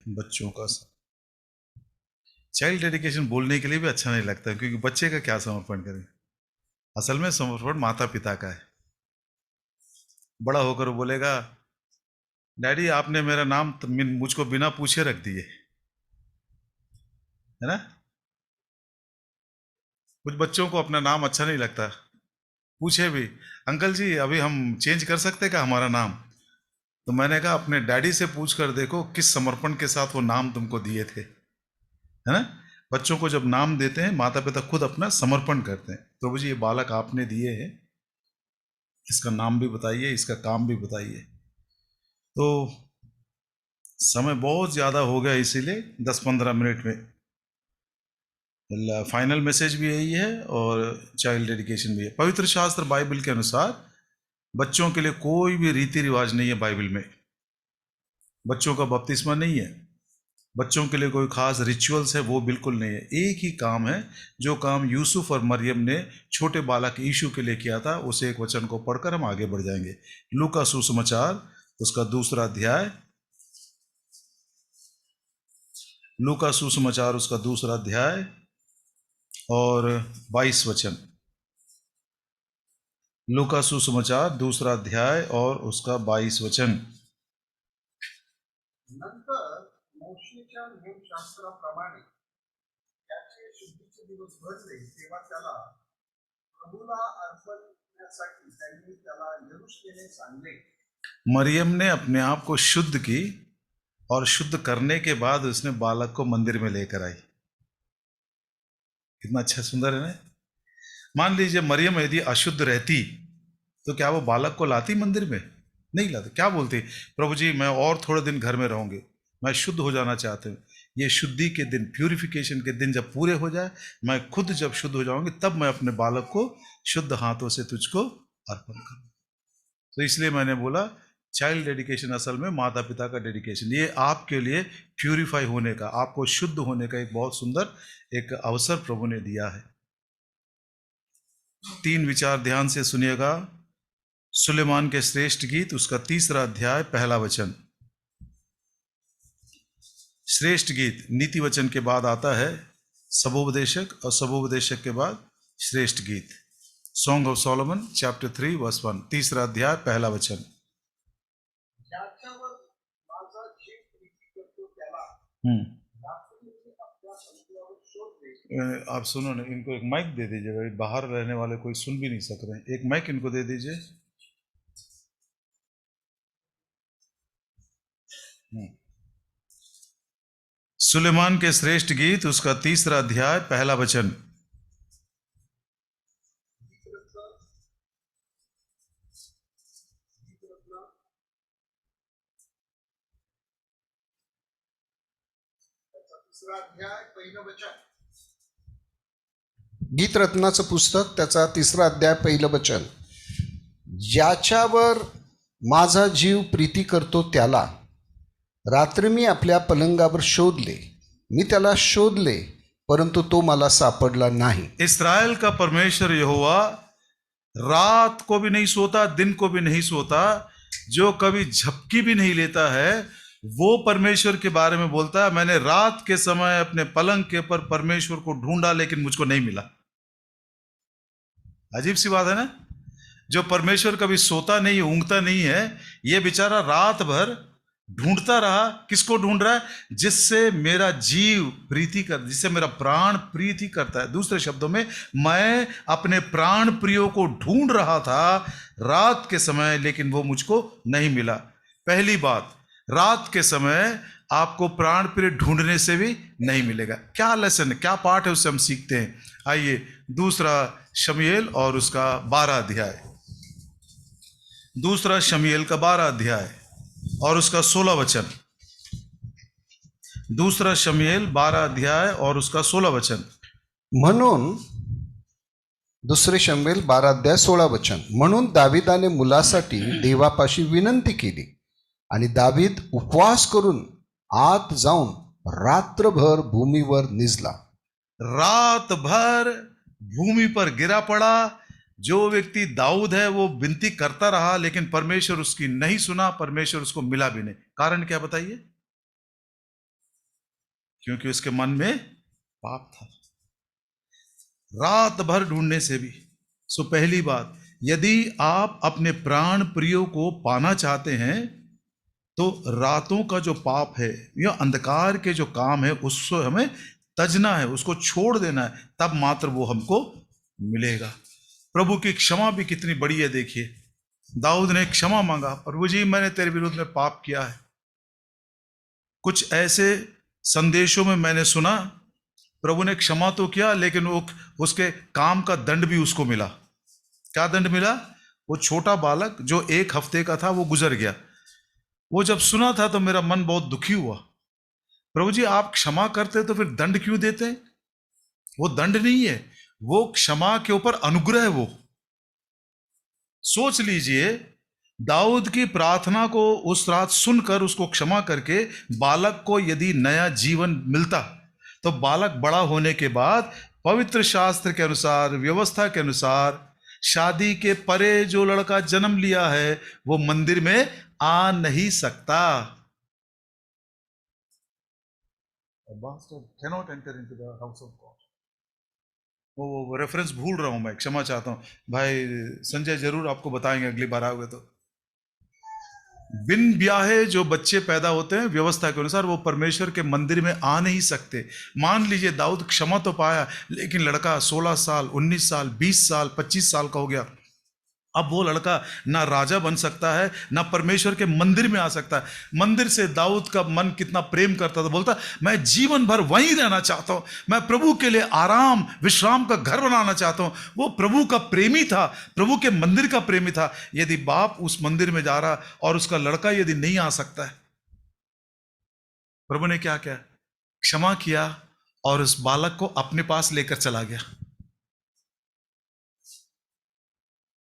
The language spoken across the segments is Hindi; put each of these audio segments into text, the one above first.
बच्चों का चाइल्ड डेडिकेशन बोलने के लिए भी अच्छा नहीं लगता, क्योंकि बच्चे का क्या समर्पण करें। असल में समर्पण माता पिता का है। बड़ा होकर वो बोलेगा, डैडी आपने मेरा नाम मुझको बिना पूछे रख दिए, है ना। कुछ बच्चों को अपना नाम अच्छा नहीं लगता, पूछे भी, अंकल जी अभी हम चेंज कर सकते क्या हमारा नाम। तो मैंने कहा अपने डैडी से पूछ कर देखो किस समर्पण के साथ वो नाम तुमको दिए थे, है ना। बच्चों को जब नाम देते हैं माता पिता खुद अपना समर्पण करते हैं, प्रभु जी ये बालक आपने दिए हैं, इसका नाम भी बताइए, इसका काम भी बताइए। तो समय बहुत ज़्यादा हो गया, इसीलिए 10-15 मिनट में फाइनल मैसेज भी यही है और चाइल्ड डेडिकेशन भी है। पवित्र शास्त्र बाइबल के अनुसार बच्चों के लिए कोई भी रीति रिवाज नहीं है बाइबल में। बच्चों का बपतिस्मा नहीं है, बच्चों के लिए कोई खास रिचुअल्स है वो बिल्कुल नहीं है। एक ही काम है, जो काम यूसुफ और मरियम ने छोटे बालक यीशु के लिए किया था, उस एक वचन को पढ़कर हम आगे बढ़ जाएंगे। लूका सुसमाचार उसका 2 अध्याय, लूका सुसमाचार उसका 2 अध्याय और 22 वचन। लूका सुसमाचार 2 अध्याय और उसका 22 वचन। नंतर मोशेच्या नियमशास्त्राप्रमाणे त्याचे शुद्धीचे दिवस भरले, तेव्हा त्याला प्रभूला अर्पण्यासाठी त्यांनी त्याला यरूशलेमेस आणले। मरियम ने अपने आप को शुद्ध की और शुद्ध करने के बाद उसने बालक को मंदिर में लेकर आई। कितना अच्छा सुंदर है ना। मान लीजिए मरियम यदि अशुद्ध रहती तो क्या वो बालक को लाती मंदिर में? नहीं लाती। क्या बोलती, प्रभु जी मैं और थोड़े दिन घर में रहूंगी, मैं शुद्ध हो जाना चाहती हूँ। ये शुद्धि के दिन, प्यूरिफिकेशन के दिन जब पूरे हो जाए, मैं खुद जब शुद्ध हो जाऊंगी, तब मैं अपने बालक को शुद्ध हाथों से तुझको अर्पण करूँ। तो इसलिए मैंने बोला चाइल्ड डेडिकेशन असल में माता पिता का डेडिकेशन। ये आपके लिए प्यूरिफाई होने का, आपको शुद्ध होने का एक बहुत सुंदर एक अवसर प्रभु ने दिया है। 3 विचार ध्यान से सुनिएगा। सुलेमान के श्रेष्ठ गीत उसका 3 अध्याय 1 वचन। श्रेष्ठ गीत नीति वचन के बाद आता है सबोपदेशक, और सबोपदेशक के बाद श्रेष्ठ गीत। Song of Solomon chapter 3 verse 1, 3 अध्याय 1 वचन। ज्याच्यावर माझा जीव प्रीती करतो त्याला रात्री मी आपल्या संपल्यावर शोधले। आप सुनो ना, इनको एक माइक दे दीजिएगा, बाहर रहने वाले कोई सुन भी नहीं सक रहे हैं, एक माइक इनको दे दीजिए। सुलेमान के श्रेष्ठ गीत उसका 3 अध्याय 1 वचन। तिसरा अध्याय पहिलं वचन। गीतरत्नाचं पुस्तक त्याचा 3 अध्याय 1 वचन। ज्याच्यावर माझा जीव प्रीती करतो त्याला रात्री मी आपल्या पलंगावर शोधले, मी त्याला शोधले परंतु तो मला सापडला नाही। इस्राएल का परमेश्वर यहोवा रात को भी नहीं सोता, दिन को भी नहीं सोता, जो कभी झपकी भी नहीं लेता है, वो परमेश्वर के बारे में बोलता है, मैंने रात के समय अपने पलंग के ऊपर परमेश्वर को ढूंढा लेकिन मुझको नहीं मिला। अजीब सी बात है ना। जो परमेश्वर कभी सोता नहीं, ऊँगता नहीं है, ये बेचारा रात भर ढूंढता रहा। किसको ढूंढ रहा है? जिससे मेरा जीव प्रीति कर, जिससे मेरा प्राण प्रीति करता है। दूसरे शब्दों में, मैं अपने प्राण प्रियो को ढूंढ रहा था रात के समय, लेकिन वो मुझको नहीं मिला। पहली बात, रात के समय आपको प्राण प्रिय ढूंढने से भी नहीं मिलेगा। क्या लेसन, क्या पाठ है, उससे हम सीखते हैं। आइए दूसरा शमूएल और उसका 12 अध्याय। दूसरा शमूएल का 12 अध्याय और उसका 16 वचन। दूसरा शमूएल 12 अध्याय और उसका 16 वचन। म्हणून दुसरे शमूएल 12 अध्याय 16 वचन। म्हणून दाविदाने मुलासाठी देवापाशी विनंती केली आणि दावीद उपवास करून आत जाऊन रात्रभर भूमीवर निजला। रात भर भूमि पर गिरा पड़ा। जो व्यक्ति दाऊद है वो विनती करता रहा, लेकिन परमेश्वर उसकी नहीं सुना, परमेश्वर उसको मिला भी नहीं। कारण क्या बताइए? क्योंकि उसके मन में पाप था। रात भर ढूंढने से भी। सो पहली बात, यदि आप अपने प्राण प्रियो को पाना चाहते हैं तो रातों का जो पाप है या अंधकार के जो काम है उसको हमें तजना है, उसको छोड़ देना है, तब मात्र वो हमको मिलेगा। प्रभु की क्षमा भी कितनी बड़ी है। देखिए, दाऊद ने क्षमा मांगा, प्रभु जी मैंने तेरे विरुद्ध में पाप किया है। कुछ ऐसे संदेशों में मैंने सुना, प्रभु ने क्षमा तो किया लेकिन वो उसके काम का दंड भी उसको मिला। क्या दंड मिला? वो छोटा बालक जो 1 हफ्ते का था वो गुजर गया। वो जब सुना था तो मेरा मन बहुत दुखी हुआ। प्रभु जी आप क्षमा करते तो फिर दंड क्यों देते? वो दंड नहीं है, वो क्षमा के ऊपर अनुग्रह है। वो सोच लीजिए, दाऊद की प्रार्थना को उस रात सुनकर उसको क्षमा करके बालक को यदि नया जीवन मिलता तो बालक बड़ा होने के बाद पवित्र शास्त्र के अनुसार, व्यवस्था के अनुसार, शादी के परे जो लड़का जन्म लिया है वो मंदिर में आ नहीं सकता। Cannot enter into the house of God. वो रेफरेंस भूल रहा हूं मैं, क्षमा चाहता हूं। भाई संजय जरूर आपको बताएंगे अगली बार आओगे तो। बिन ब्याहे जो बच्चे पैदा होते हैं व्यवस्था के अनुसार वो परमेश्वर के मंदिर में आ नहीं सकते। मान लीजिए दाऊद क्षमा तो पाया लेकिन लड़का 16 साल, 19 साल, 20 साल, 25 साल का हो गया। अब वो लड़का ना राजा बन सकता है ना परमेश्वर के मंदिर में आ सकता है। मंदिर से दाऊद का मन कितना प्रेम करता था, बोलता मैं जीवन भर वहीं रहना चाहता हूं, मैं प्रभु के लिए आराम विश्राम का घर बनाना चाहता हूं। वो प्रभु का प्रेमी था, प्रभु के मंदिर का प्रेमी था। यदि बाप उस मंदिर में जा रहा और उसका लड़का यदि नहीं आ सकता है, प्रभु ने क्या किया? क्षमा किया और उस बालक को अपने पास लेकर चला गया।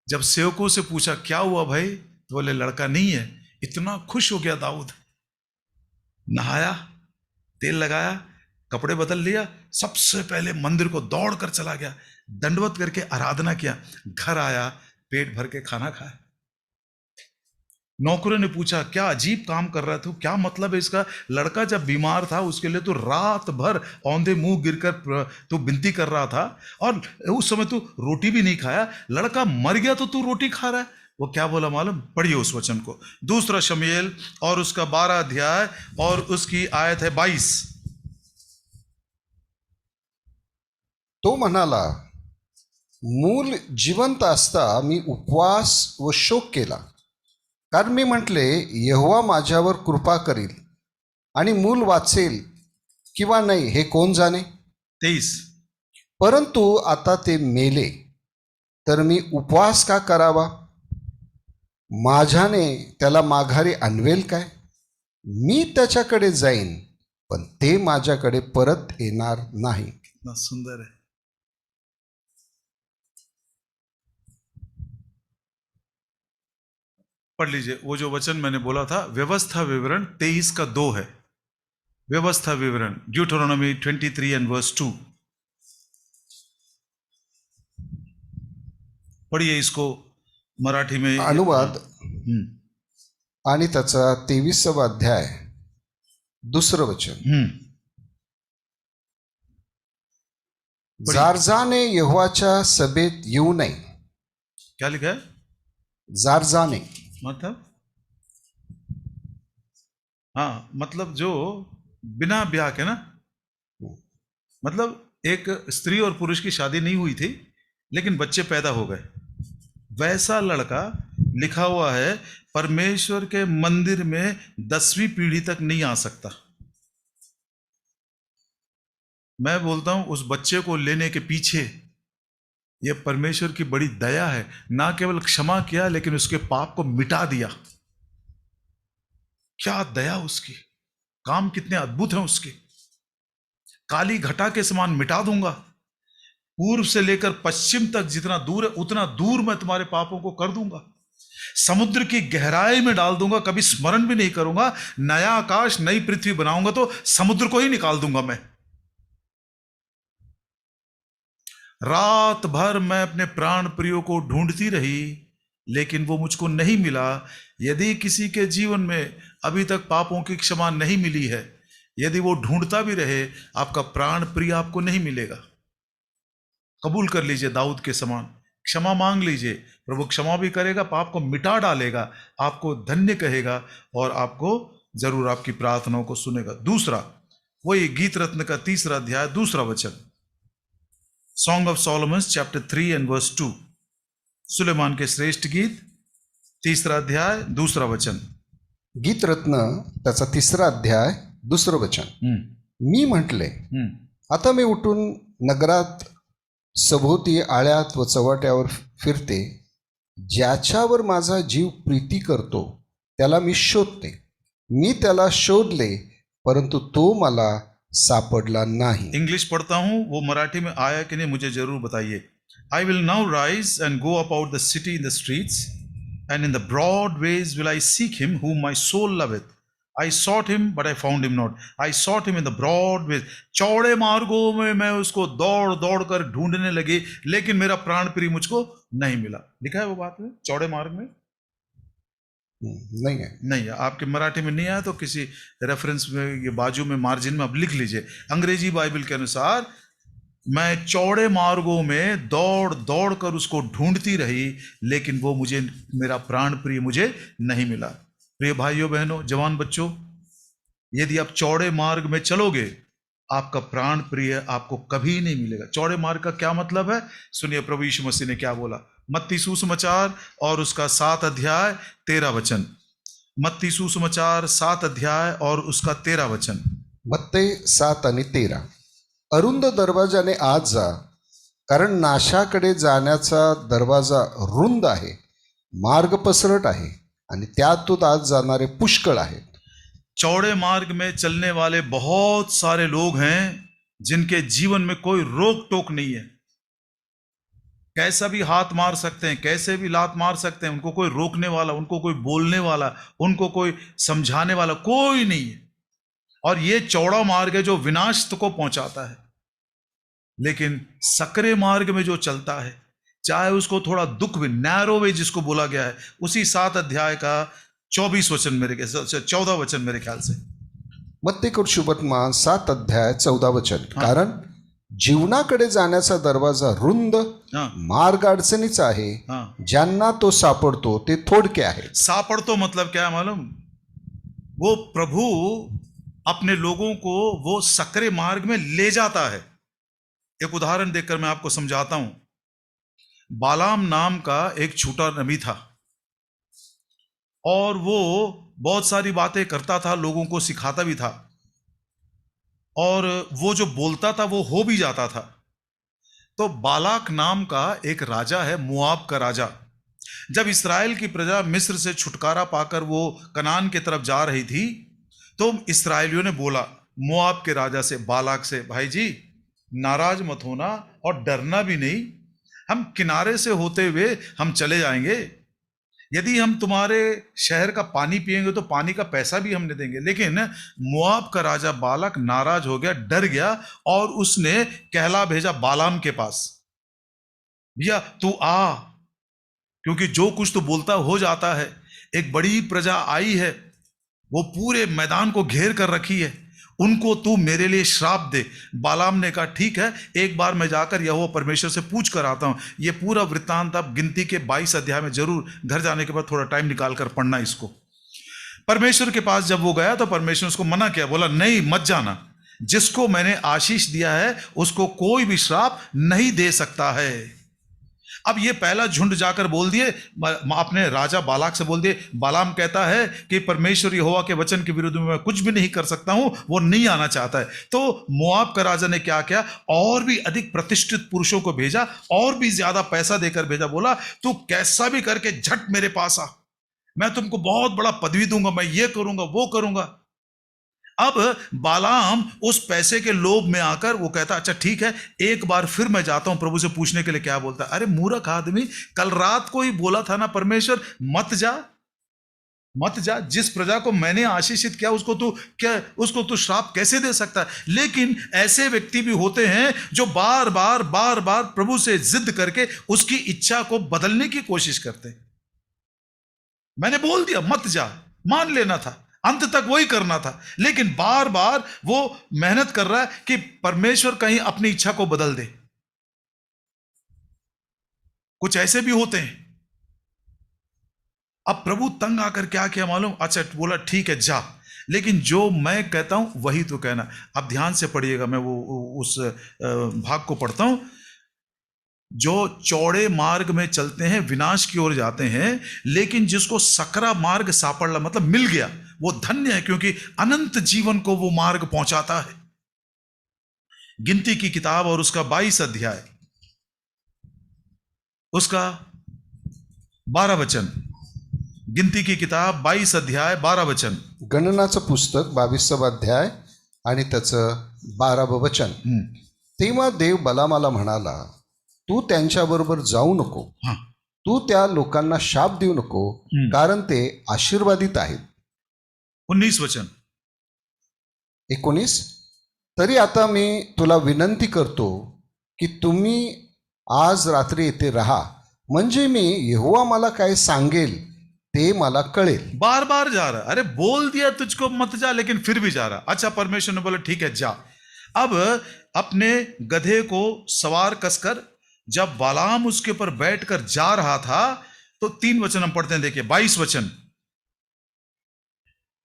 जब सेवकों से पूछा क्या हुआ भाई, तो बोले लड़का नहीं है। इतना खुश हो गया दाऊद, नहाया, तेल लगाया, कपड़े बदल लिया, सबसे पहले मंदिर को दौड़ कर चला गया, दंडवत करके आराधना किया, घर आया, पेट भर के खाना खाया। नौकरों ने पूछा क्या अजीब काम कर रहा है तू, क्या मतलब है इसका? लड़का जब बीमार था उसके लिए तो रात भर औंधे मुंह गिरकर तू विनती कर रहा था और उस समय तू रोटी भी नहीं खाया। लड़का मर गया तो तू रोटी खा रहा है। वो क्या बोला मालूम? पढ़िए उस वचन को, 2 शमूएल और उसका 12 अध्याय और उसकी आयत है 22। तो म्हणाला, मूल जिवंत असता मी उपवास व शोक केला, कारण मी म्हटले यहोवा माझ्यावर कृपा करील आणि मूल वाचेल किंवा नाही हे कोण जाणे. 23। परंतु आता ते मेले तर मी उपवास का करावा? माझ्याने त्याला माघारी आणवेल काय? मी त्याच्याकडे जाईन पण ते माझ्याकडे परत येणार नाही. कितना सुंदर है। पढ़ लीजिए वो जो वचन मैंने बोला था, व्यवस्था विवरण 23 का 2 है। व्यवस्था विवरण ड्यूटरोनॉमी 23 एंड वर्स 2। पढ़िए इसको मराठी में अनुवाद आणि त्याचा 23वा अध्याय 2 वचन. जारजाने यहोवाच्या सभेत येऊ नये. क्या लिखा है? जारजाने मतलब, हाँ मतलब जो बिना ब्याह के ना, मतलब एक स्त्री और पुरुष की शादी नहीं हुई थी लेकिन बच्चे पैदा हो गए, वैसा लड़का लिखा हुआ है परमेश्वर के मंदिर में 10वीं पीढ़ी तक नहीं आ सकता। मैं बोलता हूं उस बच्चे को लेने के पीछे यह परमेश्वर की बड़ी दया है। ना केवल क्षमा किया लेकिन उसके पाप को मिटा दिया। क्या दया उसकी, काम कितने अद्भुत हैं उसके। काली घटा के समान मिटा दूंगा, पूर्व से लेकर पश्चिम तक जितना दूर है उतना दूर मैं तुम्हारे पापों को कर दूंगा। समुद्र की गहराई में डाल दूंगा, कभी स्मरण भी नहीं करूंगा। नया आकाश नई पृथ्वी बनाऊंगा तो समुद्र को ही निकाल दूंगा मैं। रात भर मैं अपने प्राण प्रियो को ढूंढती रही लेकिन वो मुझको नहीं मिला। यदि किसी के जीवन में अभी तक पापों की क्षमा नहीं मिली है, यदि वो ढूंढता भी रहे, आपका प्राण प्रिय आपको नहीं मिलेगा। कबूल कर लीजिए दाऊद के समान, क्षमा मांग लीजिए, प्रभु क्षमा भी करेगा, पाप को मिटा डालेगा, आपको धन्य कहेगा और आपको जरूर आपकी प्रार्थनाओं को सुनेगा। दूसरा, वही गीत रत्न का 3 अध्याय 2 वचन, song of Solomon's chapter 3 and verse 2, सुलेमान के श्रेष्ठ गीत 3 अध्याय 2 वचन। गीत रत्न त्याचा 3 अध्याय 2 वचन. मी म्हटले, आता मी उठून नगरात सभोवती आळ्यात व चव्हाट्यावर फिरते, ज्याच्यावर माझा जीव प्रीती करतो त्याला मी शोधते. मी त्याला शोधले, परंतु तो मला सापडला नाही. इंग्लिश पढ़ता हूं, वो मराठी में आया कि नहीं मुझे जरूर बताइए. I will now rise and go about the city in the streets and in the broad ways will I seek him whom my soul loveth. I sought him but I found him not. I sought him in the broad ways. चौड़े मार्गों में मैं उसको दौड़ दौड़ कर ढूंढने लगी, लेकिन मेरा प्राण प्रिय मुझको नहीं मिला. लिखा है वो बात में चौड़े मार्ग में? नहीं है. नहीं है. आपके मराठी में नहीं आया तो किसी रेफरेंस में, ये बाजू में मार्जिन में आप लिख लीजिए. अंग्रेजी बाइबल के अनुसार, मैं चौड़े मार्गों में दौड़ दौड़ कर उसको ढूंढती रही, लेकिन वो मुझे, मेरा प्राण प्रिय मुझे नहीं मिला. प्रिय भाइयों बहनों, जवान बच्चों, यदि आप चौड़े मार्ग में चलोगे, आपका प्राण प्रिय आपको कभी नहीं मिलेगा. चौड़े मार्ग का क्या मतलब है? सुनिए प्रभु यीशु मसीह ने क्या बोला. मत्ती सुसमाचार और उसका 7 अध्याय 13 वचन. मत्ती सुसमाचार 7 अध्याय और उसका 13 वचन. मत्ते 7 आणि 13. अरुंद दरवाजाने आत जा, कारण नाशाकडे जाण्याचा दरवाजा रुंद आहे, मार्ग पसरट आहे आणि त्यातून आत जाणारे पुष्कळ आहेत. चौड़े मार्ग में चलने वाले बहुत सारे लोग हैं जिनके जीवन में कोई रोक टोक नहीं है. कैसा भी हाथ मार सकते हैं, कैसे भी लात मार सकते हैं, उनको कोई रोकने वाला, उनको कोई बोलने वाला, उनको कोई समझाने वाला कोई नहीं है. और ये चौड़ा मार्ग है जो विनाश को पहुंचाता है. लेकिन सकरे मार्ग में जो चलता है, चाहे उसको थोड़ा दुख भी, नैरो वे जिसको बोला गया है, उसी 7 अध्याय का 24 वचन, मेरे 14 वचन मेरे ख्याल से. मत्तेकर शुभवर्तमान 7 अध्याय 14 वचन. कारण जीवनाकडे जाण्याचा दरवाजा रुंद, मार्ग अडचणीचा आहे, ज्यांना तो सापडतो ते थोडके आहे. सापड़तो मतलब क्या है मालूम? वो प्रभु अपने लोगों को वो सकरे मार्ग में ले जाता है. एक उदाहरण देकर मैं आपको समझाता हूं. बालाम नाम का एक छोटा नबी था और वो बहुत सारी बातें करता था, लोगों को सिखाता भी था, और वो जो बोलता था वो हो भी जाता था. तो बालाक नाम का एक राजा है, मोआब का राजा. जब इस्राएल की प्रजा मिस्र से छुटकारा पाकर वो कनान की तरफ जा रही थी, तो इस्राएलियों ने बोला मोआब के राजा से, बालाक से, भाई जी नाराज मत होना और डरना भी नहीं, हम किनारे से होते हुए हम चले जाएंगे. यदि हम तुम्हारे शहर का पानी पिएंगे तो पानी का पैसा भी हमने देंगे. लेकिन मोआब का राजा बालाक नाराज हो गया, डर गया, और उसने कहला भेजा बालाम के पास, भैया तू आ, क्योंकि जो कुछ तो बोलता हो जाता है. एक बड़ी प्रजा आई है, वो पूरे मैदान को घेर कर रखी है, उनको तू मेरे लिए श्राप दे. बालाम ने कहा ठीक है, एक बार मैं जाकर यहोवा परमेश्वर से पूछ कर आता हूं. ये पूरा वृत्तांत आप गिनती के 22 अध्याय में जरूर घर जाने के बाद थोड़ा टाइम निकाल कर पढ़ना इसको. परमेश्वर के पास जब वो गया तो परमेश्वर उसको मना किया, बोला नहीं मत जाना, जिसको मैंने आशीष दिया है उसको कोई भी श्राप नहीं दे सकता है. अब ये पहला झुंड जाकर बोल दिए, अपने राजा बालाक से बोल दिए, बालाम कहता है कि परमेश्वर यहोवा के वचन के विरुद्ध में मैं कुछ भी नहीं कर सकता हूं, वो नहीं आना चाहता है. तो मोआब का राजा ने क्या किया, और भी अधिक प्रतिष्ठित पुरुषों को भेजा, और भी ज्यादा पैसा देकर भेजा. बोला तू कैसा भी करके झट मेरे पास आ, मैं तुमको बहुत बड़ा पदवी दूंगा, मैं ये करूंगा वो करूंगा. अब बालाम उस पैसे के लोभ में आकर वो कहता अच्छा ठीक है, एक बार फिर मैं जाता हूं प्रभु से पूछने के लिए. क्या बोलता, अरे मूर्ख आदमी, कल रात को ही बोला था ना परमेश्वर मत जा मत जा, जिस प्रजा को मैंने आशीषित किया उसको तू श्राप कैसे दे सकता है. लेकिन ऐसे व्यक्ति भी होते हैं जो बार बार प्रभु से जिद करके उसकी इच्छा को बदलने की कोशिश करते हैं. मैंने बोल दिया मत जा, मान लेना था, अंत तक वही करना था, लेकिन बार बार वो मेहनत कर रहा है कि परमेश्वर कहीं अपनी इच्छा को बदल दे। कुछ ऐसे भी होते हैं। अब प्रभु तंग आकर क्या किया मालूम, अच्छा बोला ठीक है जा, लेकिन जो मैं कहता हूं वही तो कहना। अब ध्यान से पढ़िएगा, मैं वो उस भाग को पढ़ता हूं। जो चौड़े मार्ग में चलते हैं विनाश की ओर जाते हैं, लेकिन जिसको सकरा मार्ग सापड़ला मतलब मिल गया, वो धन्य है, क्योंकि अनंत जीवन को वो मार्ग पहुंचाता है। गिनती की किताब और उसका 22 अध्याय, उसका 12 वचन। गिनती की किताब 22 अध्याय 12 वचन। गणनाचं पुस्तक 22 अध्याय आणि त्याचं 12 वचन. तेव्हा देव बलामाला म्हणाला, तू त्यांच्याबरोबर जाऊ नको, हाँ, तू त्या लोकांना शाप देऊ नको, कारण ते आशीर्वादित आहेत. 19 वचन. 19. तरी आता मी तुला विनंती करतो की तुम्ही आज रात्री येथे राहा, म्हणजे मी यहोवा मला काय सांगेल ते मला कळेल. बार बार जा रहा, अरे बोल दिया तुझको मत जा, लेकिन फिर भी जा रहा. अच्छा, परमेश्वर ने बोला ठीक है जा. अब अपने गधे को सवार कसकर जब बालाम उसके ऊपर बैठकर जा रहा था, तो 3 वचन हम पढ़ते हैं, देखिए 22 वचन.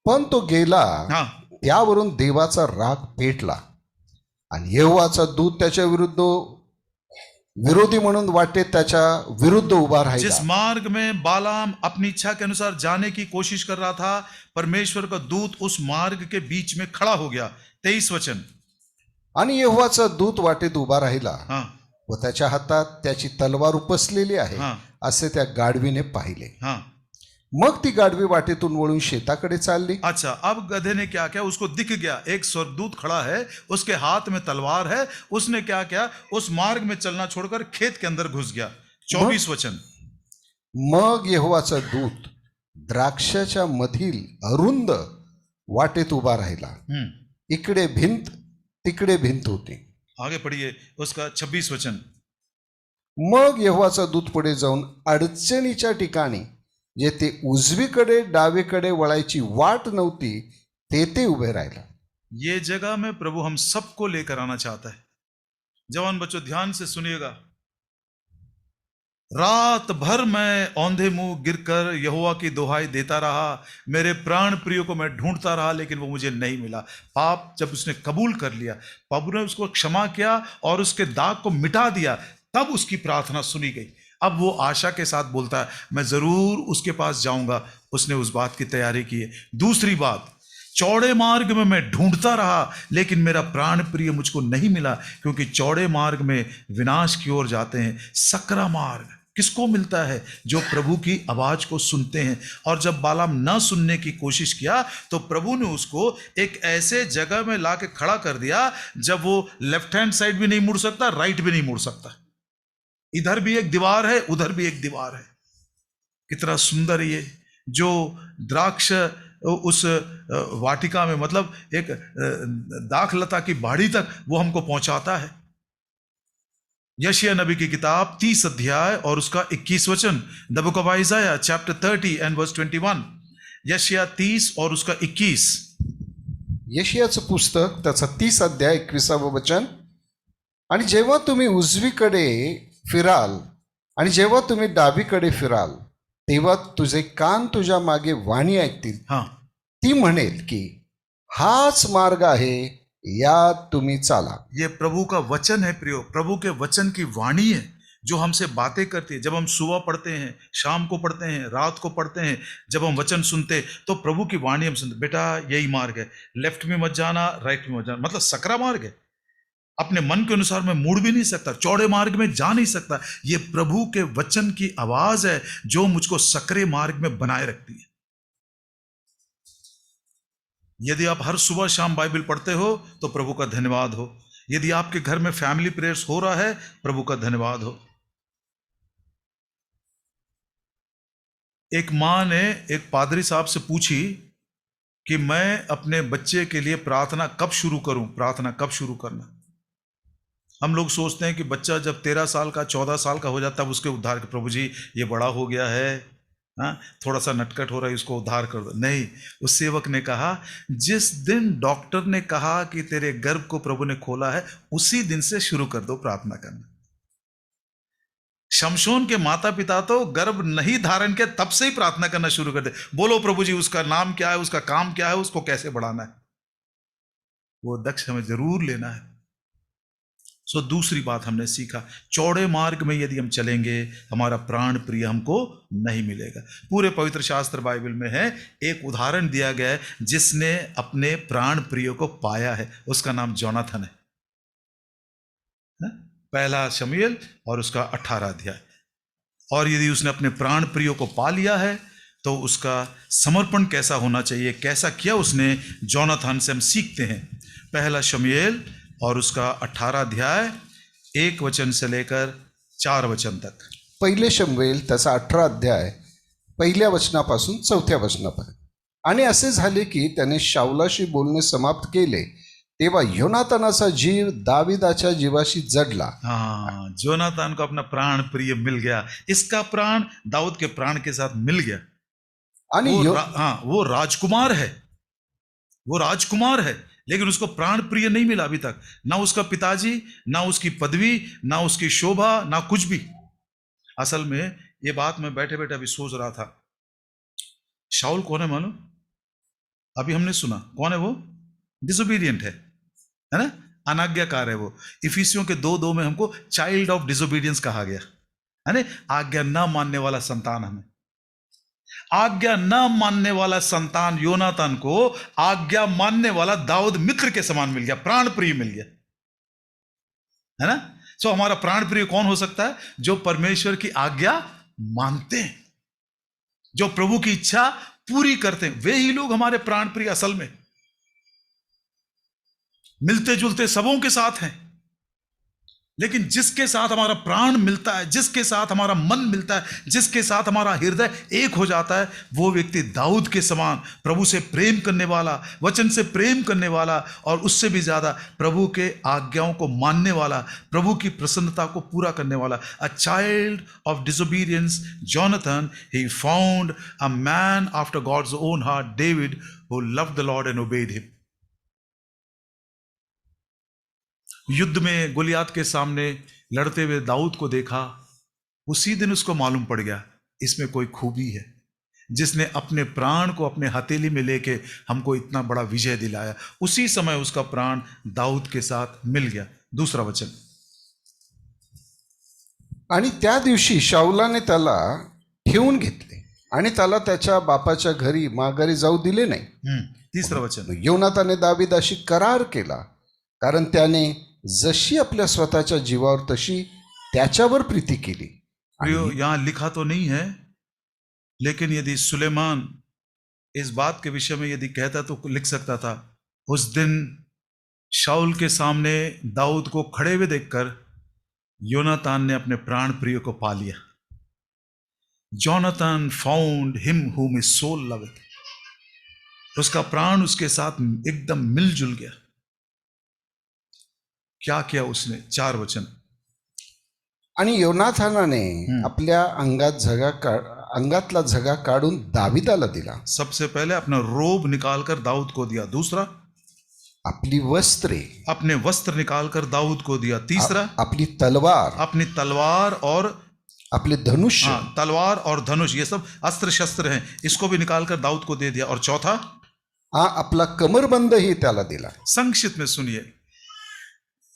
पण तो गेला, हाँ, त्यावरून देवाचा राग पेटला आणि यहोवाचा दूत त्याच्या विरोधी म्हणून वाटेत त्याच्या विरुद्ध उभा राहिला. जिस मार्ग में बालाम अपनी इच्छा के अनुसार जाने की कोशिश कर रहा था, परमेश्वर का दूत उस मार्ग के बीच में खड़ा हो गया. 23 वचन. आणि यहोवाचा दूत वाटेत उभा राहिला हाँ, व त्याच्या हातात त्याची तलवार उपसलेली आहे हाँ, असे त्या गाढवीने पाहिले. हाँ. मग ती गाढवी वाटेतून वळून शेताकडे चालली. अच्छा, अब गधे ने क्या किया, उसको दिख गया एक स्वर्गदूत खड़ा है, उसके हाथ में तलवार है. उसने क्या किया, उस मार्ग में चलना छोड़कर खेत के अंदर घुस गया. 24 वचन. मग यहोवाचा दूत द्राक्षाच्या मधील अरुंद वाटेत उभा राहिला. इकडे भिंत तिकडे भिंत होती. आगे पढ़िए, उसका 26 वचन. मग यहोवाचा दूत पुढे जाऊन अडचणीच्या ठिकाणी, जेथे उजवीकडे डावीकडे वळायची वाट नव्हती, तेथे उभे राहिला. ये जगह में प्रभु हम सबको लेकर आना चाहता है. जवान बच्चों ध्यान से सुनिएगा. रात भर मैं औंधे मुंह गिरकर यहोवा की दुहाई देता रहा, मेरे प्राण प्रिय को मैं ढूंढता रहा, लेकिन वो मुझे नहीं मिला. पाप जब उसने कबूल कर लिया, प्रभु ने उसको क्षमा किया और उसके दाग को मिटा दिया, तब उसकी प्रार्थना सुनी गई. अब वो आशा के साथ बोलता है, मैं जरूर उसके पास जाऊंगा. उसने उस बात की तैयारी की है. दूसरी बात, चौड़े मार्ग में मैं ढूंढता रहा, लेकिन मेरा प्राण प्रिय मुझको नहीं मिला, क्योंकि चौड़े मार्ग में विनाश की ओर जाते हैं. सकरा मार्ग किसको मिलता है? जो प्रभु की आवाज को सुनते हैं. और जब बालाम न सुनने की कोशिश किया, तो प्रभु ने उसको एक ऐसे जगह में लाके खड़ा कर दिया जब वो लेफ्ट हैंड साइड भी नहीं मुड़ सकता, राइट भी नहीं मुड़ सकता. इधर भी एक दीवार है, उधर भी एक दीवार है. कितना सुंदर ये जो द्राक्ष उस वाटिका में, मतलब एक दाखलता की बाड़ी तक वो हमको पहुंचाता है. यशायाह नबी की किताब 30 अध्याय और उसका 21 वचन. The book of Isaiah chapter 30 and verse 21. यशायाह 30 और उसका 21. यशायाचं पुस्तक त्याचा 30 अध्याय 21 वचन. आणि जेव्हा तुम्ही उजवीकडे फिराल आणि जेव्हा तुम्ही डावीकडे फिराल, तेव्हा तुझे कान तुझ्या मागे वाणी ऐकतील. हाँ, ती म्हणेल की हाच मार्ग आहे, यात तुम्ही चाला. ये प्रभु का वचन है प्रियो. प्रभु के वचन की वाणी है जो हमसे बातें करती है. जब हम सुबह पढ़ते हैं, शाम को पढ़ते हैं, रात को पढ़ते हैं, जब हम वचन सुनते, तो प्रभु की वाणी हम सुनते. बेटा यही मार्ग है, लेफ्ट में मत जाना, राइट में मत जाना. मतलब सकरा मार्ग है, अपने मन के अनुसार मैं मुड़ भी नहीं सकता, चौड़े मार्ग में जा नहीं सकता. ये प्रभु के वचन की आवाज है जो मुझको सकरे मार्ग में बनाए रखती है. यदि आप हर सुबह शाम बाइबल पढ़ते हो तो प्रभु का धन्यवाद हो. यदि आपके घर में फैमिली प्रेयर्स हो रहा है, प्रभु का धन्यवाद हो. एक मां ने एक पादरी साहब से पूछी कि मैं अपने बच्चे के लिए प्रार्थना कब शुरू करूं, प्रार्थना कब शुरू करना. हम लोग सोचते हैं कि बच्चा जब 13 साल का 14 साल का हो जाता है, तब उसके उद्धार के, प्रभु जी ये बड़ा हो गया है, हाँ, थोड़ा सा नटखट हो रहा है, इसको उद्धार कर दो। नहीं, उस सेवक ने कहा, जिस दिन डॉक्टर ने कहा कि तेरे गर्भ को प्रभु ने खोला है, उसी दिन से शुरू कर दो प्रार्थना करना। शमशोन के माता पिता तो गर्भ नहीं धारण के तब से ही प्रार्थना करना शुरू कर दे, बोलो प्रभु जी उसका नाम क्या है, उसका काम क्या है, उसको कैसे बढ़ाना है। वो दक्ष हमें जरूर लेना है। सो दूसरी बात हमने सीखा, चौड़े मार्ग में यदि हम चलेंगे, हमारा प्राण प्रिय हमको नहीं मिलेगा। पूरे पवित्र शास्त्र बाइबल में है, एक उदाहरण दिया गया है जिसने अपने प्राण प्रिय को पाया है, उसका नाम जोनाथन है। पहला शमूएल और उसका 18 अध्याय। और यदि उसने अपने प्राण प्रियो को पा लिया है तो उसका समर्पण कैसा होना चाहिए, कैसा किया उसने जोनाथन से हम सीखते हैं। पहला शमूएल और उसका 18 अध्याय 1 वचन से लेकर 4 वचन तक। पहिले शमूएल त्याचा 18 अध्याय 1 वचनापासून 4 वचनापर्यंत. आणि असे झाले की त्याने शाऊलाशी बोलणे समाप्त केले, तेव्हा योनातानाचा जीव दाविदाच्या जीवाशी जडला. हाँ, जोनाथन को अपना प्राण प्रिय मिल गया, इसका प्राण दाऊद के प्राण के साथ मिल गया। आणि वो राजकुमार है, वो राजकुमार है, लेकिन उसको प्राण प्रिय नहीं मिला अभी तक, ना उसका पिताजी, ना उसकी पदवी, ना उसकी शोभा, ना कुछ भी। असल में ये बात मैं बैठे बैठे अभी सोच रहा था, शाऊल कौन है मालूम? अभी हमने सुना कौन है वो? डिसोबीडियंट है ना, अनाज्ञाकार है वो। इफिसियों के 2:2 में हमको चाइल्ड ऑफ डिसोबीडियंस कहा गया है ना, आज्ञा न मानने वाला संतान। हमें आज्ञा न मानने वाला संतान योनातान को आज्ञा मानने वाला दाऊद मित्र के समान मिल गया, प्राण प्रिय मिल गया, है ना। सो हमारा प्राण प्रिय कौन हो सकता है? जो परमेश्वर की आज्ञा मानते हैं, जो प्रभु की इच्छा पूरी करते हैं, वे ही लोग हमारे प्राण प्रिय असल में। मिलते जुलते सबों के साथ हैं, लेकिन जिसके साथ हमारा प्राण मिलता है, जिसके साथ हमारा मन मिलता है, जिसके साथ हमारा हृदय एक हो जाता है, वो व्यक्ति दाऊद के समान प्रभु से प्रेम करने वाला, वचन से प्रेम करने वाला, और उससे भी ज्यादा प्रभु के आज्ञाओं को मानने वाला, प्रभु की प्रसन्नता को पूरा करने वाला। A child of disobedience Jonathan, he found a man after God's own heart, David, who loved the Lord and obeyed him. युद्ध में गोलियात के सामने लड़ते हुए दाऊद को देखा, उसी दिन उसको मालूम पड़ गया इसमें कोई खूबी है, जिसने अपने प्राण को अपने हथेली में लेके हमको इतना बड़ा विजय दिलाया। उसी समय उसका प्राण दाऊद के साथ मिल गया। दूसरा वचन, आणि त्या दिवशी शाऊलाने त्याला ठेवून घेतले आणि त्याला त्याच्या बापाच्या घरी माघारी जाऊ दिले नाही. तीसरा वचन, योनाताने दाविदाशी करार केला, कारण त्याने जशी आपल्या स्वतःच्या जीवावर तशी त्याच्यावर प्रीती केली. यहां लिखा तो नहीं है, लेकिन यदि सुलेमान इस बात के विषय में यदि कहता तो लिख सकता था, उस दिन शाऊल के सामने दाऊद को खड़े हुए देखकर योनातान ने अपने प्राण प्रिय को पा लिया। Jonathan found him whom his soul loved, उसका प्राण उसके साथ एकदम मिलजुल गया। क्या किया उसने? 4 वचन, आणि योनाथानाने आपल्या अंगातला झगा काढून दाविदाला दिला. सबसे पहले अपना रोब निकालकर दाऊद को दिया। दूसरा, आपली वस्त्रे, अपने वस्त्र निकालकर दाऊद को दिया। तीसरा, आपली तलवार, अपनी तलवार और आपले धनुष्य, तलवार और धनुष, ये सब अस्त्र शस्त्र हैं, इसको भी निकालकर दाऊद को दे दिया। और चौथा, आपला कमरबंद ही त्याला दिला. संक्षिप्त में सुनिए,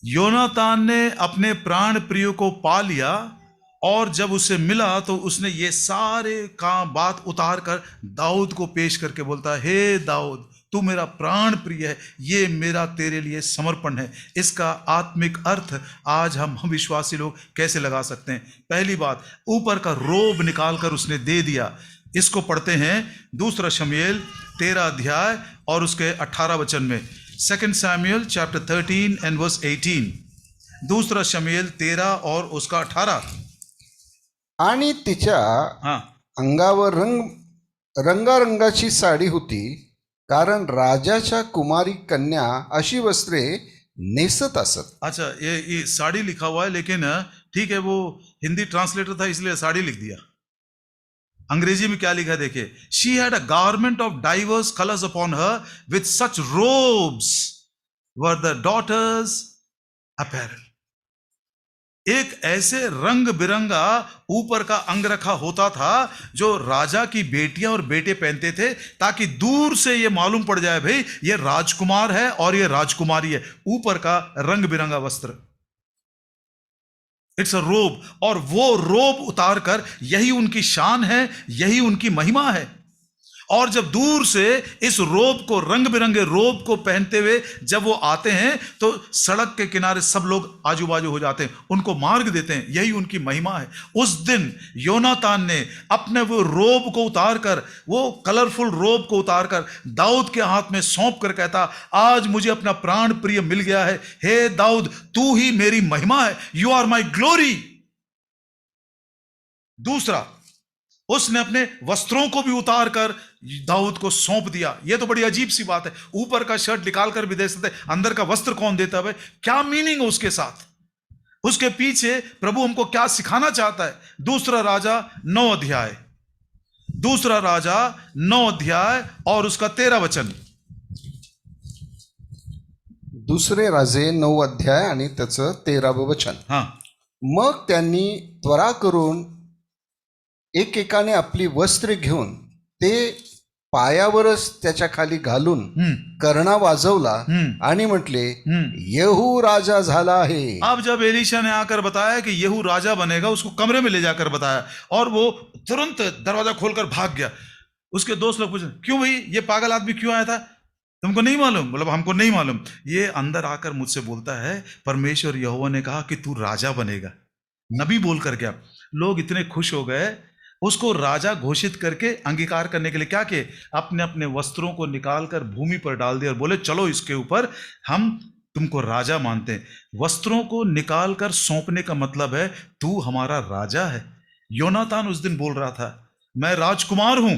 योनातान ने अपने प्राण प्रिय को पा लिया, और जब उसे मिला तो उसने ये सारे काम बात उतार कर दाऊद को पेश करके बोलता है, हे दाऊद, तू मेरा प्राण प्रिय है, ये मेरा तेरे लिए समर्पण है। इसका आत्मिक अर्थ आज हम विश्वासी लोग कैसे लगा सकते हैं? पहली बात, ऊपर का रोब निकालकर उसने दे दिया। इसको पढ़ते हैं दूसरा शमूएल 13 अध्याय और उसके 18 वचन में। 2 Samuel chapter 13 and verse 18. दूसरा शमूएल 13 और उसका 18। आणि तिच्या अंगावर रंगारंगाची साडी होती, कारण राजाच्या कुमारी कन्या अशी वस्त्रे नेसत असत. अच्छा, ये साड़ी लिखा हुआ है, लेकिन ठीक है, वो हिंदी ट्रांसलेटर था इसलिए साड़ी लिख दिया। अंग्रेजी में क्या लिखा है देखिए, she had a garment of divers colours upon her, with such robes were the daughters apparel. एक ऐसे रंग बिरंगा ऊपर का अंगरखा होता था जो राजा की बेटियां और बेटे पहनते थे, ताकि दूर से ये मालूम पड़ जाए भाई ये राजकुमार है और ये राजकुमारी है। ऊपर का रंग बिरंगा वस्त्र, इट्स अ रोब, और वो रोब उतार कर यही उनकी शान है, यही उनकी महिमा है। और जब दूर से इस रोब को, रंग बिरंगे रोब को पहनते हुए जब वो आते हैं तो सड़क के किनारे सब लोग आजू बाजू हो जाते हैं, उनको मार्ग देते हैं, यही उनकी महिमा है। उस दिन योनातान ने अपने वो रोब को उतार कर, वो कलरफुल रोब को उतार कर दाऊद के हाथ में सौंप कर कहता, आज मुझे अपना प्राण प्रिय मिल गया है, हे दाऊद तू ही मेरी महिमा है, यू आर माई ग्लोरी। दूसरा, उसने अपने वस्त्रों को भी उतार कर दाऊद को सौंप दिया। यह तो बड़ी अजीब सी बात है, ऊपर का शर्ट निकाल कर भी दे सकते, अंदर का वस्त्र कौन देता है? क्या मीनिंग है उसके साथ? उसके पीछे प्रभु हमको क्या सिखाना चाहता है? दूसरा राजा 9 अध्याय, दूसरा राजा 9 अध्याय और उसका 13 वचन। दुसरे राजे 9 अध्याय आणि त्याचं 13वं वचन. हाँ, मग त्यांनी त्वरा करून एकेकाने आपली वस्त्रे घेऊन ते पायावरच त्याच्या खाली घालून कर्णा वाजवला आणि म्हटले, येहू राजा झाला आहे. अब जब एलीशा ने आकर बताया कि येहू राजा बनेगा, उसको कमरे में ले जाकर बताया और वो तुरंत दरवाजा खोलकर भाग गया। उसके दोस्त लोग पूछे, क्यों भाई ये पागल आदमी क्यों आया था, तुमको नहीं मालूम? बोला हमको नहीं मालूम। ये अंदर आकर मुझसे बोलता है परमेश्वर यहोवा ने कहा कि तू राजा बनेगा। नबी बोल कर गया। लोग इतने खुश हो गए, उसको राजा घोषित करके अंगीकार करने के लिए क्या किए, अपने अपने वस्त्रों को निकालकर भूमि पर डाल दिया और बोले चलो इसके ऊपर हम तुमको राजा मानते हैं। वस्त्रों को निकालकर सौंपने का मतलब है तू हमारा राजा है। योनातान उस दिन बोल रहा था मैं राजकुमार हूं,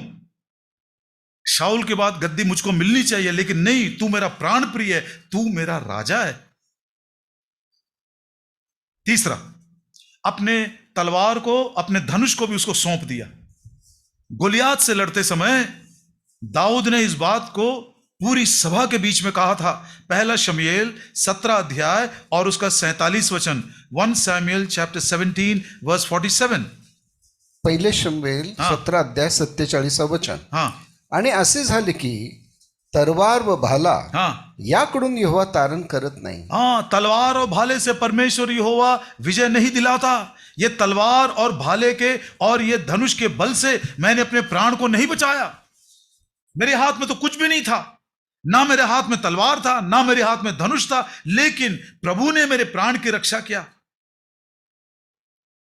शाऊल के बाद गद्दी मुझको मिलनी चाहिए, लेकिन नहीं, तू मेरा प्राण प्रिय है, तू मेरा राजा है। तीसरा, अपने तलवार को, अपने धनुष को भी उसको सौंप दिया। गोलियात से लड़ते समय दाऊद ने इस बात को पूरी सभा के बीच में कहा था। पहला शमूएल 17 अध्याय और उसका 47 वचन, 1 Samuel chapter 17 verse 47. पहिले शमूएल 17 अध्याय 47 वचन. हाँ, आणि असे झाले की तलवार व भाला हाँ, याकडून यहोवा तारण करत नाही. हाँ, तलवार और भाले से परमेश्वर यहोवा विजय नहीं दिलाता। ये तलवार और भाले के और ये धनुष के बल से मैंने अपने प्राण को नहीं बचाया। मेरे हाथ में तो कुछ भी नहीं था, ना मेरे हाथ में तलवार था, ना मेरे हाथ में धनुष था, लेकिन प्रभु ने मेरे प्राण की रक्षा किया।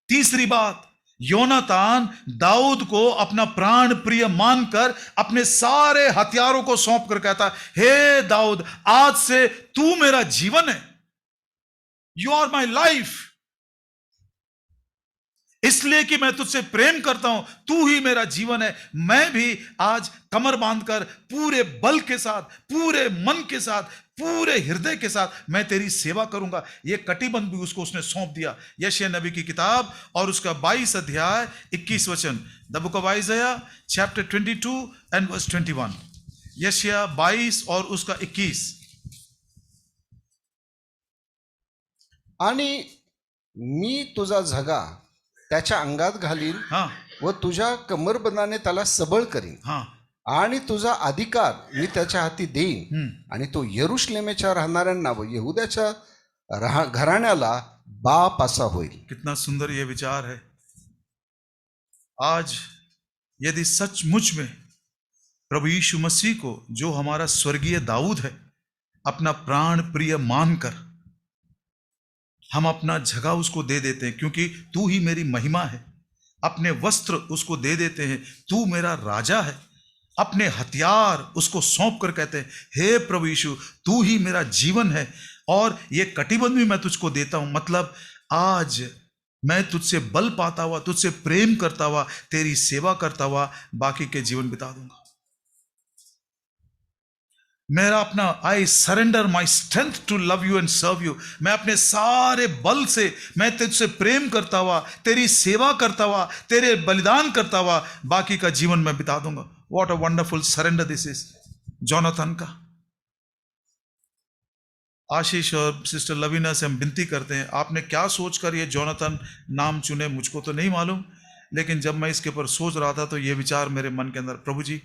तीसरी बात, योनातान दाऊद को अपना प्राण प्रिय मानकर अपने सारे हथियारों को सौंप कर कहता, हे दाऊद आज से तू मेरा जीवन है, यू आर माई लाइफ, इसलिए कि मैं तुझसे प्रेम करता हूं, तू ही मेरा जीवन है। मैं भी आज कमर बांधकर पूरे बल के साथ, पूरे मन के साथ, पूरे हृदय के साथ मैं तेरी सेवा करूंगा। यह कटिबंध भी उसको उसने सौंप दिया। यशायाह नबी की किताब और उसका 22 अध्याय 21 वचन, the book of Isaiah chapter 22 and verse 21। यशायाह 22 और उसका 21। आणि मी तुझा झगा त्याच्या अंगात घालीन हाँ, व तुझ्या कमरबंदाने त्याला सबळ करीन हाँ, आणि तुझा अधिकार मी त्याच्या हाती देईन आणि तो यरूशलेमेच्या राहणाऱ्यांना व यहुद्याच्या घराण्याला बाप असा होईल. कितना सुंदर यह विचार है। आज यदि सचमुच में प्रभु यीशु मसीह को, जो हमारा स्वर्गीय दाऊद है, अपना प्राण प्रिय मानकर हम अपना जगह उसको दे देते हैं, क्योंकि तू ही मेरी महिमा है, अपने वस्त्र उसको दे देते हैं, तू मेरा राजा है, अपने हथियार उसको सौंप कर कहते हैं हे प्रभु यीशु तू ही मेरा जीवन है, और ये कटिबंध भी मैं तुझको देता हूं। मतलब आज मैं तुझसे बल पाता हुआ, तुझसे प्रेम करता हुआ, तेरी सेवा करता हुआ बाकी के जीवन बिता दूंगा। मेरा अपना I surrender my strength to love you and serve you, मैं अपने सारे बल से मैं तुझसे प्रेम करता हुआ, तेरी सेवा करता हुआ, तेरे बलिदान करता हुआ बाकी का जीवन मैं बिता दूंगा। What a wonderful surrender this is Jonathan का। आशीष और सिस्टर लवीना से हम विनती करते हैं, आपने क्या सोचकर ये जोनाथन नाम चुने मुझको तो नहीं मालूम, लेकिन जब मैं इसके ऊपर सोच रहा था तो ये विचार मेरे मन के अंदर, प्रभु जी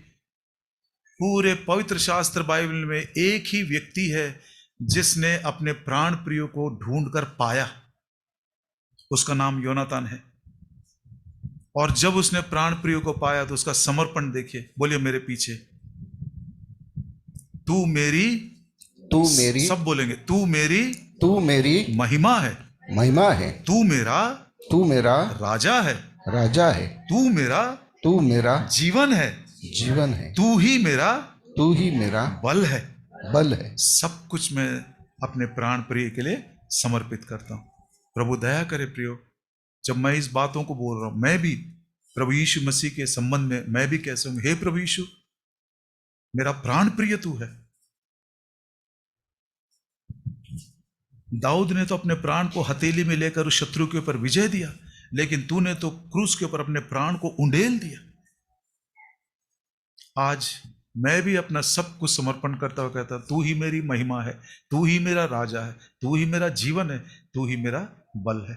पूरे पवित्र शास्त्र बाइबल में एक ही व्यक्ति है जिसने अपने प्राण प्रियो को ढूंढकर पाया, उसका नाम योनातान है। और जब उसने प्राण प्रियो को पाया तो उसका समर्पण देखिए, बोलिए मेरे पीछे, तू मेरी, सब बोलेंगे तू मेरी महिमा है, तू मेरा राजा है, तू मेरा जीवन है, तू ही मेरा बल है। सब कुछ मैं अपने प्राण प्रिय के लिए समर्पित करता हूं। प्रभु दया करे प्रियो, जब मैं इस बातों को बोल रहा हूं, मैं भी प्रभु यीशु मसीह के संबंध में मैं भी कैसे हूं, हे प्रभु यीशु मेरा प्राण प्रिय तू है। दाऊद ने तो अपने प्राण को हथेली में लेकर उस शत्रु के ऊपर विजय दिया, लेकिन तूने तो क्रूस के ऊपर अपने प्राण को उंडेल दिया। आज मैं भी अपना सब कुछ समर्पण करता हुआ कहता, तू ही मेरी महिमा है, तू ही मेरा राजा है, तू ही मेरा जीवन है, तू ही मेरा बल है।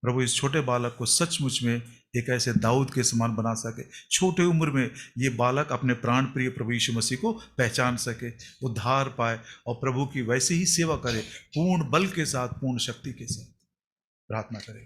प्रभु इस छोटे बालक को सचमुच में एक ऐसे दाऊद के समान बना सके, छोटे उम्र में ये बालक अपने प्राण प्रिय प्रभु यीशु मसीह को पहचान सके, उद्धार पाए और प्रभु की वैसे ही सेवा करे, पूर्ण बल के साथ, पूर्ण शक्ति के साथ। प्रार्थना करें।